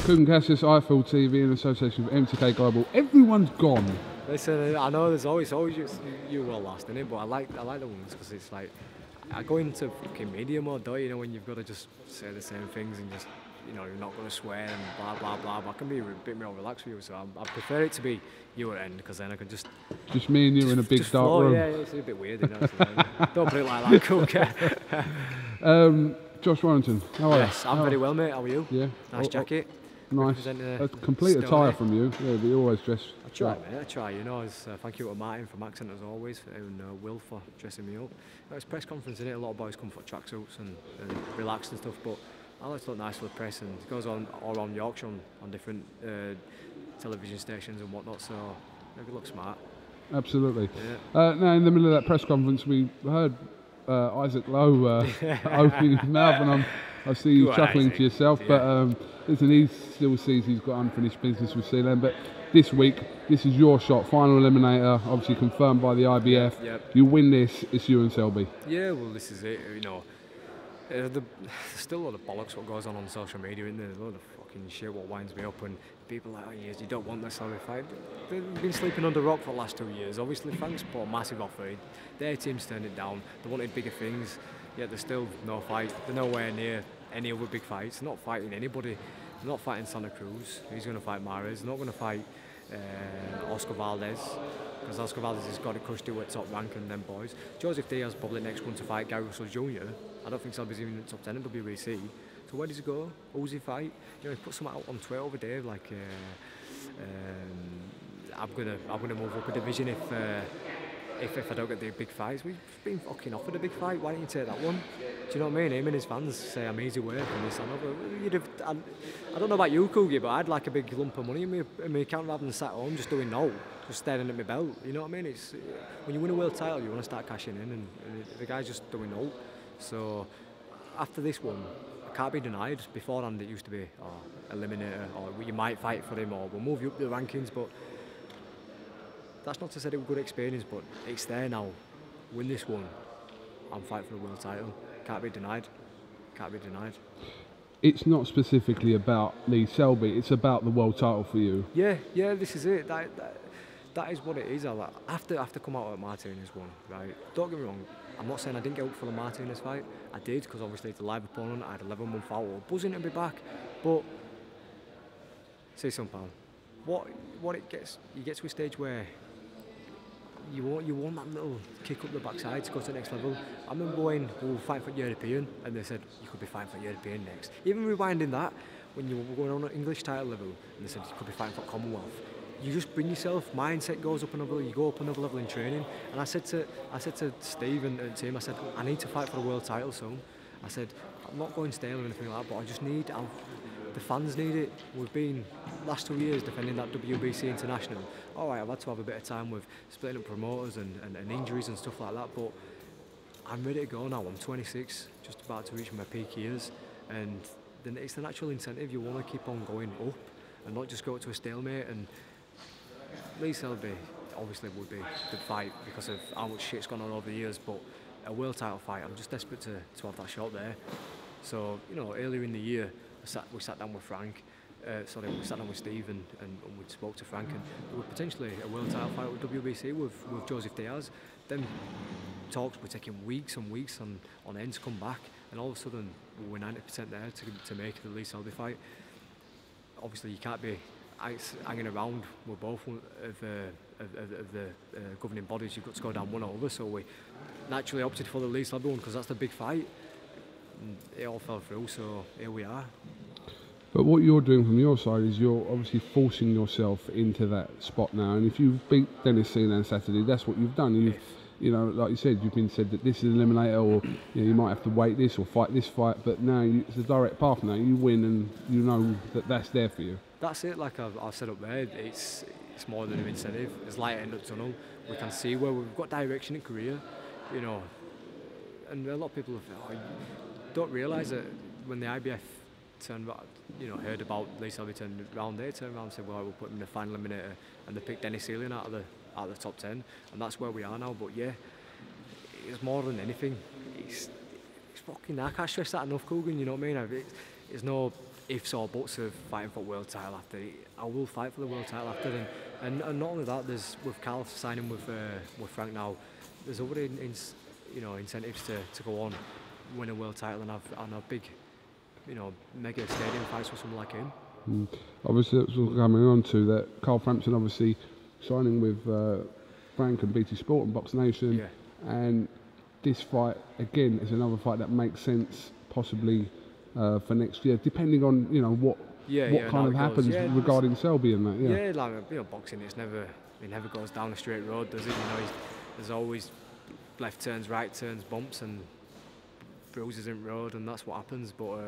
KUGAN, CASSIUS, IFL TV in association with MTK Global. Everyone's gone. Listen, I know there's always just you will last in it, but I like the ones because it's like I go into fucking media mode, don't you know, when you've got to just say the same things and just, you know, you're not going to swear and blah blah blah. But I can be a bit more relaxed with you, so I prefer it to be you at the end because then I can just me and you in a big dark room. Yeah, it's a bit weird, you know. So, don't put it like that, cool. Josh Warrington, how are you? Yes, I'm very well, mate. How are you? Yeah. Nice jacket. Nice. A complete attire from you. Yeah, we always dress. I try, mate. I try. You know, thank you to Martin from Accent as always, and Will for dressing me up. It's press conference, isn't it? A lot of boys come for tracksuits and relaxed and stuff, but I like to look nice for the press, and it goes on all around Yorkshire on different television stations and whatnot. So make it look smart. Absolutely. Yeah. Now, in the middle of that press conference, we heard Isaac Lowe opening his mouth, and I see you chuckling to yourself. Yeah. But listen, he still sees he's got unfinished business with Ceylan. But this week, this is your shot, final eliminator, obviously confirmed by the IBF. Yep. You win this, it's you and Selby. Yeah, well, this is it. You know, there's still a lot of bollocks what goes on social media, isn't there? There's a lot of fucking shit what winds me up, and people are like, oh yes, you don't want this Selby fight. They've been sleeping under a rock for the last 2 years. Obviously, Frank's put a massive offer. Their team's turned it down. They wanted bigger things, yet there's still no fight. They're nowhere near any other big fights. They're not fighting anybody. They're not fighting Santa Cruz. He's going to fight Mares. They're not going to fight Oscar Valdez, because Oscar Valdez has got a cushy at top rank and them boys. Joseph Diaz probably next one to fight Gary Russell Jr. I don't think Selby's even in the top 10 in WBC. So where does he go? Who's he fight? You know, he put something out on Twitter over there like I'm gonna move up a division if I don't get the big fights. We've been fucking offered a big fight. Why don't you take that one? Do you know what I mean? Him and his fans say I'm easy work and this and that. I don't know about you, Cougie, but I'd like a big lump of money in my account rather than sat at home just doing no, just staring at my belt. You know what I mean? It's when you win a world title, you want to start cashing in, and the guy's just doing no. So after this one, I can't be denied. Beforehand, it used to be eliminator, or you might fight for him, or we'll move you up the rankings, but. That's not to say it was a good experience, but it's there now. Win this one, I'm fighting for the world title. Can't be denied. Can't be denied. It's not specifically about Lee Selby, it's about the world title for you. Yeah, this is it. That is what it is. I have to come out at Martinez one, right? Don't get me wrong, I'm not saying I didn't get up for the Martinez fight. I did, because obviously it's a live opponent. I had 11 month out, buzzing to be back. But, say something, pal. You get to a stage where you want that little kick up the backside to go to the next level. I remember when we were fighting for European and they said you could be fighting for European next. Even rewinding that, when you were going on an English title level and they said you could be fighting for Commonwealth, you just bring yourself, mindset goes up another level, you go up another level in training. And I said to Steve and the team, I said, I need to fight for the world title soon. I said, I'm not going stale or anything like that, but I just need, the fans need it. We've been last 2 years defending that WBC International. All right, I've had to have a bit of time with splitting up promoters and injuries and stuff like that, but I'm ready to go now. I'm 26, just about to reach my peak years, and then it's the natural incentive. You want to keep on going up and not just go to a stalemate. And Lee Selby obviously would be the fight because of how much shit's gone on over the years, but a world title fight, I'm just desperate to have that shot there. So, you know, earlier in the year, we sat down with Frank, we sat down with Steve and we spoke to Frank, and there was potentially a world title fight with WBC with Joseph Diaz. Then talks were taking weeks and weeks on end to come back, and all of a sudden we were 90% there to make the Lee Selby fight. Obviously you can't be hanging around with both of the governing bodies. You've got to go down one over, so we naturally opted for the Lee Selby one because that's the big fight. And it all fell through, so here we are. But what you're doing from your side is you're obviously forcing yourself into that spot now. And if you beat Dennis Ceylan Saturday, that's what you've done. You know, like you said, you've been said that this is an eliminator, or you know, you might have to wait this or fight this fight. But now it's a direct path. Now you win, and you know that that's there for you. That's it. Like I've said up there, it's more than an incentive. There's light in the tunnel. We can see where we've got direction in career. You know, and a lot of people don't realise that when the IBF heard about Lee Selby turned around, they turned around and said, well, we'll put him in the final eliminator, and they picked Dennis Ceylan out of the top 10, and that's where we are now. But yeah, it's more than anything. It's fucking, I can't stress that enough, KUGAN, you know what I mean? It's no ifs or buts of fighting for world title after. I will fight for the world title after, and not only that, there's with Cal signing with Frank now, there's other incentives to go on, win a world title and have big, mega stadium fights with someone like him. Obviously, that's what coming on to that. Carl Frampton obviously signing with Frank and BT Sport and BoxNation, and this fight again is another fight that makes sense possibly for next year, depending on what kind of happens regarding Selby and that. Yeah, like boxing, it never goes down a straight road, does it? There's always left turns, right turns, bumps, and bruises in road, and that's what happens. But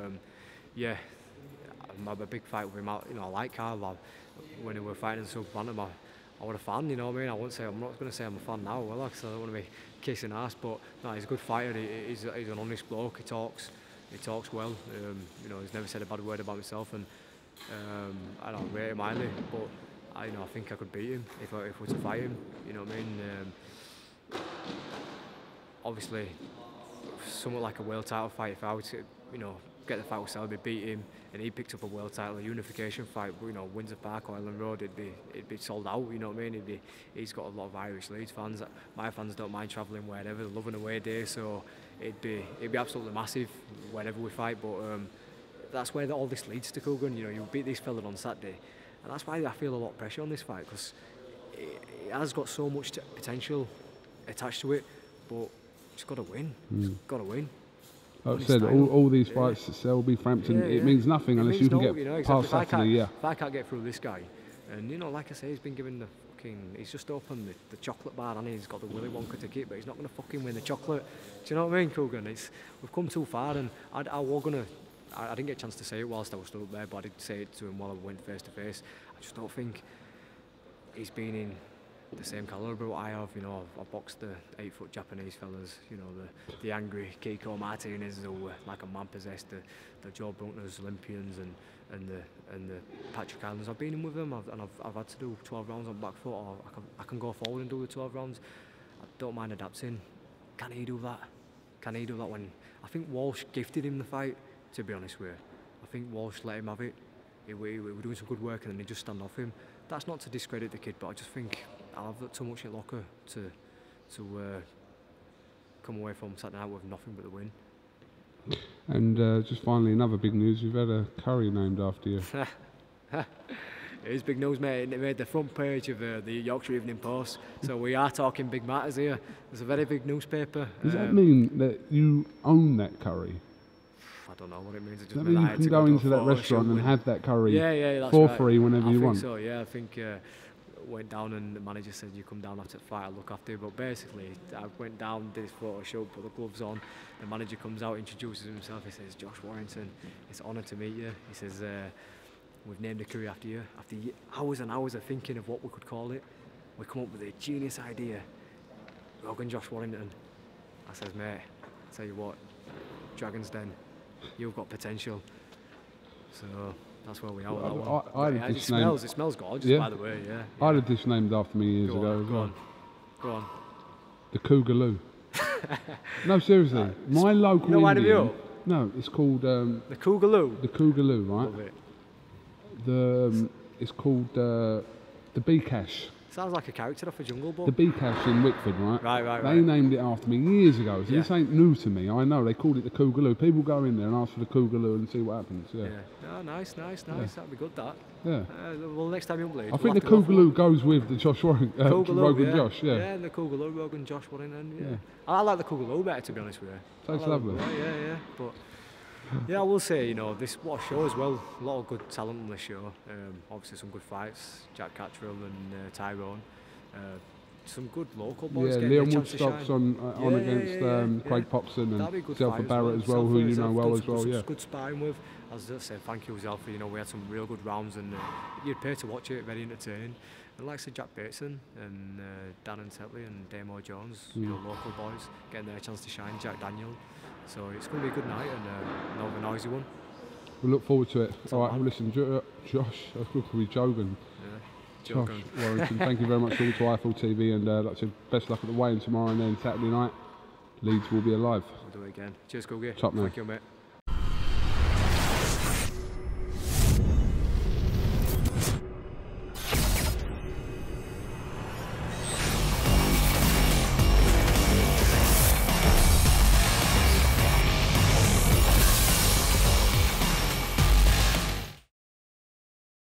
yeah, I'm a big fight with him. I like Carl. When we were fighting in Super Bantam, I was a fan. You know what I mean? I'm not going to say I'm a fan now, well, because I don't want to be kissing ass. But no, he's a good fighter. He's an honest bloke. He talks well. He's never said a bad word about himself, and I don't rate him highly. But I think I could beat him if I were to fight him. You know what I mean? Obviously, somewhat like a world title fight. If I were to, get the fight with Selby, beat him, and he picked up a world title, a unification fight, Windsor Park or Ellen Road, it'd be sold out. You know what I mean? He's got a lot of Irish Leeds fans. My fans don't mind travelling wherever. They love an away day, so it'd be absolutely massive whenever we fight. But that's where all this leads to, KUGAN. You beat this fella on Saturday, and that's why I feel a lot of pressure on this fight, because it has got so much potential attached to it, but it's got to win. It's got to win. Like I said, all these fights at Selby, Frampton, it means nothing unless you can get past Saturday. If I can't get through this guy, and like I say, he's been given the he's just opened the chocolate bar, and he's got the Willy Wonka ticket, but he's not going to fucking win the chocolate. Do you know what I mean, KUGAN? We've come too far, and I didn't get a chance to say it whilst I was still up there, but I did say it to him while I went face to face. I just don't think he's been in the same calibre what I have. I've boxed the 8-foot Japanese fellas, the angry Kiko Martinez who were like a man possessed, the Joe Bruntners, Olympians, and the Patrick Islands. I've been in with them, and I've had to do 12 rounds on back foot, or I can go forward and do the 12 rounds. I don't mind adapting. Can he do that? Can he do that when I think Walsh gifted him the fight? To be honest with you, I think Walsh let him have it. We were doing some good work, and then he just stand off him. That's not to discredit the kid, but I just think I'll have too much in locker to come away from Saturday night with nothing but the win. And just finally, another big news: you've had a curry named after you. It is big news, mate. It made the front page of the Yorkshire Evening Post. So we are talking big matters here. It's a very big newspaper. Does that mean that you own that curry? I don't know what it means. It just means you can go into that restaurant and have that curry that's for right. free whenever you want. So yeah, I think went down and the manager said you come down after the fight, I'll look after you. But basically, I went down, did his photo shoot, put the gloves on. The manager comes out, introduces himself. He says, "Josh Warrington, it's an honour to meet you." He says, "We've named the curry after you." After hours and hours of thinking of what we could call it, we come up with a genius idea. Rogan Josh Warrington. I says, "Mate, tell you what, Dragon's Den, you've got potential." So that's where we are. It smells gorgeous, by the way. Yeah. I had a dish named after me years ago. Go on. The Cougaloo. No, seriously. My local Indian. No, it's called the Cougaloo. The Cougaloo, right? Love it. It's called the Bcash. Sounds like a character off a Jungle Book. The Bcash in Wickford, right? Right. They named it after me years ago, so this ain't new to me. I know, they called it the Cougaloo. People go in there and ask for the Cougaloo and see what happens. Yeah. Oh, nice. Yeah. That'd be good, that. Yeah. Well, next time you're in Leeds, I think the Cougaloo goes with the Josh Rogan Josh, yeah. Yeah, the Cougaloo, Rogan Josh Warrington, yeah. I like the Cougaloo better, to be honest with you. Tastes lovely. Yeah. But yeah, I will say, what a show as well. A lot of good talent on the show. Obviously some good fights. Jack Cattrall and Tyrone. Some good local boys. Yeah, Leon Woodstock's on against Craig Popson and Zelfa Barrett as well, who you know well as well. Yeah. Good sparring with. As I said, thank you, Zelfa. We had some real good rounds, and you'd pay to watch it. Very entertaining. And like I said, Jack Bateson and Dan and Tetley and Damo Jones, local boys, getting their chance to shine. Jack Daniel. So it's going to be a good night and another noisy one. We look forward to it. All right, well, listen, Josh, I was going to call you Jogan. Josh Warrington, thank you very much for all to iFull TV, and like I said, best luck at the weigh-in tomorrow, and then Saturday night, Leeds will be alive. We'll do it again. Cheers, KUGAN. Top man. Thank you, mate.